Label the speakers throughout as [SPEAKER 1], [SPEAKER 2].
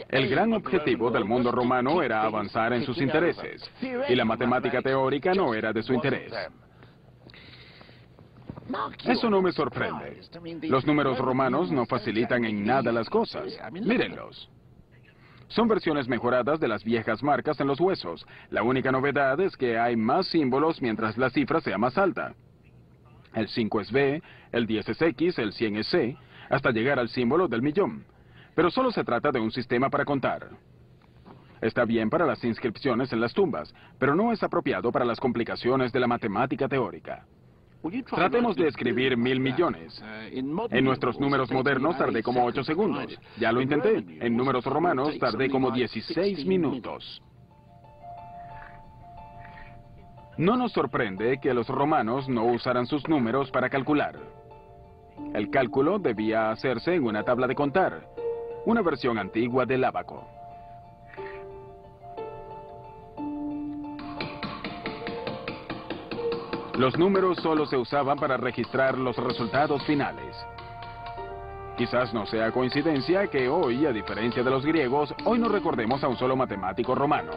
[SPEAKER 1] El gran objetivo del mundo romano era avanzar en sus intereses, y la matemática teórica no era de su interés. Eso no me sorprende. Los números romanos no facilitan en nada las cosas. Mírenlos. Son versiones mejoradas de las viejas marcas en los huesos. La única novedad es que hay más símbolos mientras la cifra sea más alta. El 5 es B, el 10 es X, el 100 es C, hasta llegar al símbolo del millón. Pero solo se trata de un sistema para contar. Está bien para las inscripciones en las tumbas, pero no es apropiado para las complicaciones de la matemática teórica. Tratemos de escribir 1000 millones. En nuestros números modernos tardé como 8 segundos. Ya lo intenté. En números romanos tardé como 16 minutos. No nos sorprende que los romanos no usaran sus números para calcular. El cálculo debía hacerse en una tabla de contar, una versión antigua del ábaco. Los números solo se usaban para registrar los resultados finales. Quizás no sea coincidencia que hoy, a diferencia de los griegos, hoy no recordemos a un solo matemático romano.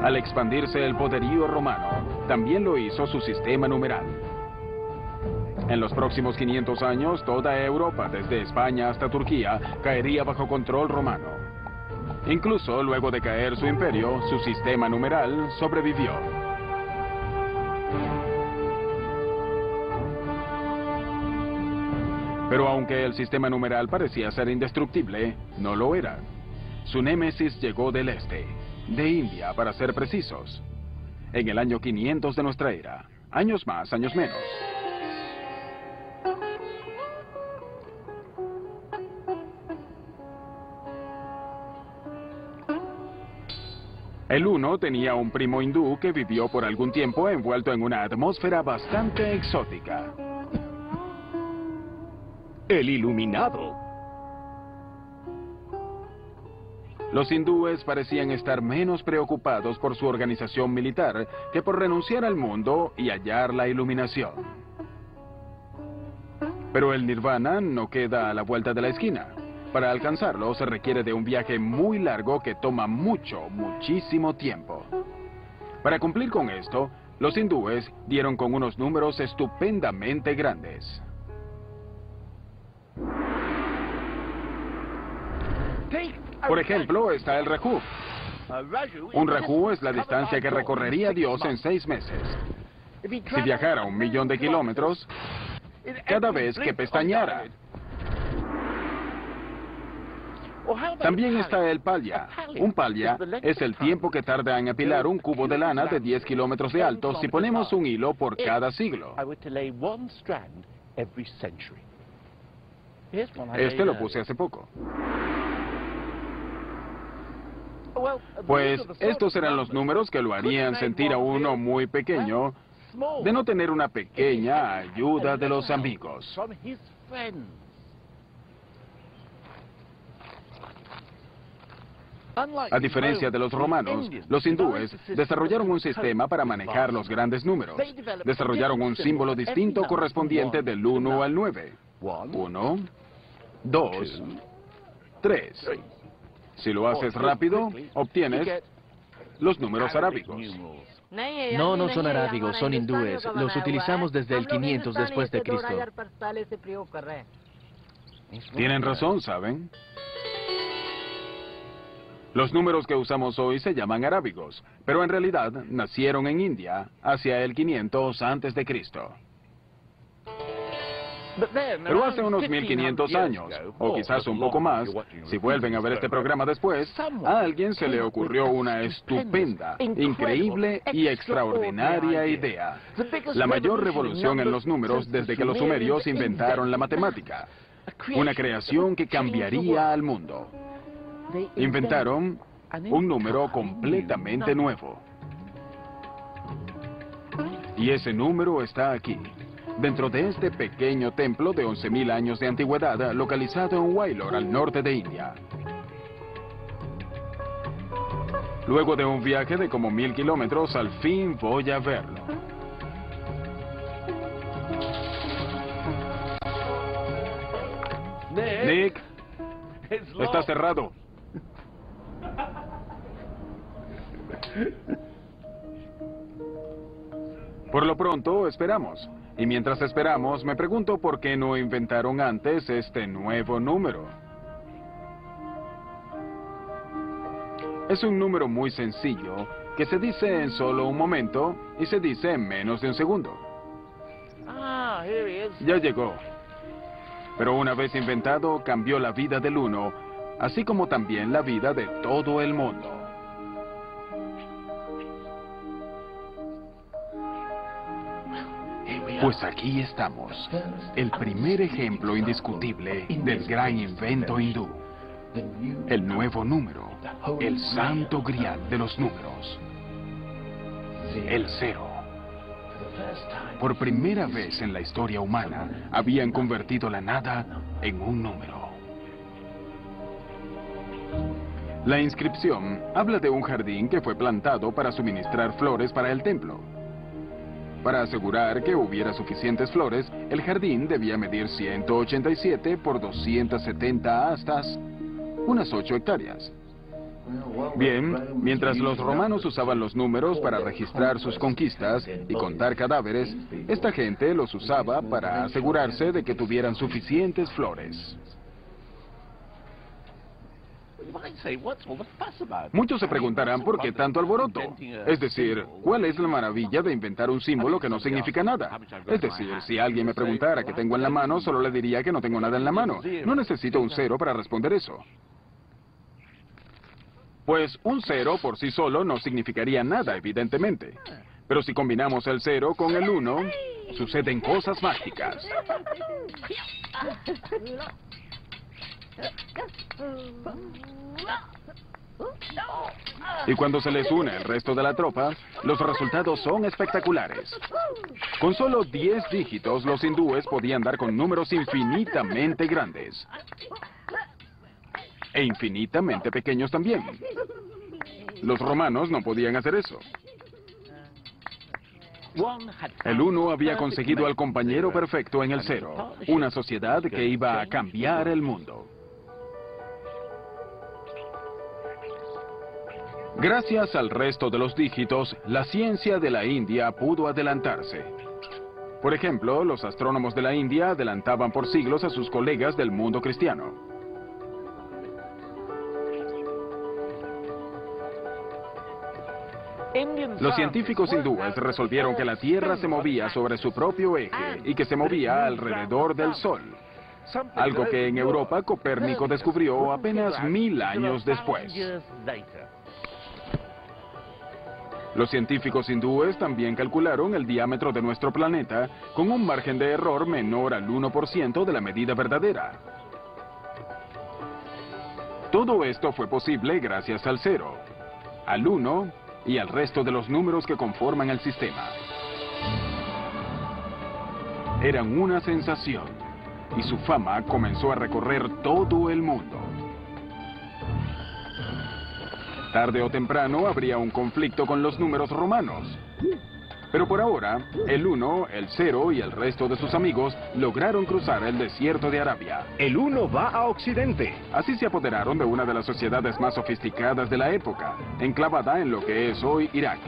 [SPEAKER 1] Al expandirse el poderío romano, también lo hizo su sistema numeral. En los próximos 500 años, toda Europa, desde España hasta Turquía, caería bajo control romano. Incluso luego de caer su imperio, su sistema numeral sobrevivió. Pero aunque el sistema numeral parecía ser indestructible, no lo era. Su némesis llegó del este, de India para ser precisos, en el año 500 de nuestra era, años más, años menos. El 1 tenía un primo hindú que vivió por algún tiempo envuelto en una atmósfera bastante exótica.
[SPEAKER 2] El iluminado.
[SPEAKER 1] Los hindúes parecían estar menos preocupados por su organización militar que por renunciar al mundo y hallar la iluminación. Pero el nirvana no queda a la vuelta de la esquina. Para alcanzarlo se requiere de un viaje muy largo que toma muchísimo tiempo. Para cumplir con esto, los hindúes dieron con unos números estupendamente grandes. Por ejemplo, está el Raju. Un Raju es la distancia que recorrería Dios en 6 meses. Si viajara 1 millón de kilómetros, cada vez que pestañara. También está el palya. Un palya es el tiempo que tarda en apilar un cubo de lana de 10 kilómetros de alto si ponemos un hilo por cada siglo. Este lo puse hace poco. Pues estos eran los números que lo harían sentir a uno muy pequeño de no tener una pequeña ayuda de los amigos. A diferencia de los romanos, los hindúes desarrollaron un sistema para manejar los grandes números. Desarrollaron un símbolo distinto correspondiente del 1 al 9. 1, 2, 3. Si lo haces rápido, obtienes los números arábigos.
[SPEAKER 3] No, no son arábigos, son hindúes. Los utilizamos desde el 500 después de Cristo.
[SPEAKER 1] Tienen razón, ¿saben? Los números que usamos hoy se llaman arábigos, pero en realidad nacieron en India hacia el 500 antes de Cristo. Pero hace unos 1500 años, o quizás un poco más, si vuelven a ver este programa después, a alguien se le ocurrió una estupenda, increíble y extraordinaria idea. La mayor revolución en los números desde que los sumerios inventaron la matemática. Una creación que cambiaría al mundo. Inventaron un número completamente nuevo. Y ese número está aquí, dentro de este pequeño templo de 11.000 años de antigüedad, localizado en Wailor, al norte de India. Luego de un viaje de como 1000 kilómetros, al fin voy a verlo. Nick, está cerrado. Por lo pronto, esperamos. Y mientras esperamos, me pregunto por qué no inventaron antes este nuevo número. Es un número muy sencillo, que se dice en solo un momento y se dice en menos de un segundo. Ya llegó. Pero una vez inventado, cambió la vida del uno, así como también la vida de todo el mundo. Pues aquí estamos, el primer ejemplo indiscutible del gran invento hindú. El nuevo número, el santo grial de los números. El cero. Por primera vez en la historia humana, habían convertido la nada en un número. La inscripción habla de un jardín que fue plantado para suministrar flores para el templo. Para asegurar que hubiera suficientes flores, el jardín debía medir 187 por 270 astas, unas 8 hectáreas. Bien, mientras los romanos usaban los números para registrar sus conquistas y contar cadáveres, esta gente los usaba para asegurarse de que tuvieran suficientes flores. Muchos se preguntarán por qué tanto alboroto. Es decir, ¿cuál es la maravilla de inventar un símbolo que no significa nada? Es decir, si alguien me preguntara qué tengo en la mano, solo le diría que no tengo nada en la mano. No necesito un cero para responder eso. Pues un cero por sí solo no significaría nada, evidentemente. Pero si combinamos el cero con el 1, suceden cosas mágicas. Y cuando se les une el resto de la tropa, los resultados son espectaculares. Con solo 10 dígitos, los hindúes podían dar con números infinitamente grandes. E infinitamente pequeños también. Los romanos no podían hacer eso. El 1 había conseguido al compañero perfecto en el 0, una sociedad que iba a cambiar el mundo. Gracias al resto de los dígitos, la ciencia de la India pudo adelantarse. Por ejemplo, los astrónomos de la India adelantaban por siglos a sus colegas del mundo cristiano. Los científicos hindúes resolvieron que la Tierra se movía sobre su propio eje y que se movía alrededor del Sol. Algo que en Europa Copérnico descubrió apenas 1000 años después. Los científicos hindúes también calcularon el diámetro de nuestro planeta con un margen de error menor al 1% de la medida verdadera. Todo esto fue posible gracias al 0, al 1 y al resto de los números que conforman el sistema. Eran una sensación y su fama comenzó a recorrer todo el mundo. Tarde o temprano habría un conflicto con los números romanos. Pero por ahora, el 1, el 0 y el resto de sus amigos lograron cruzar el desierto de Arabia.
[SPEAKER 2] El 1 va a Occidente.
[SPEAKER 1] Así se apoderaron de una de las sociedades más sofisticadas de la época, enclavada en lo que es hoy Irak.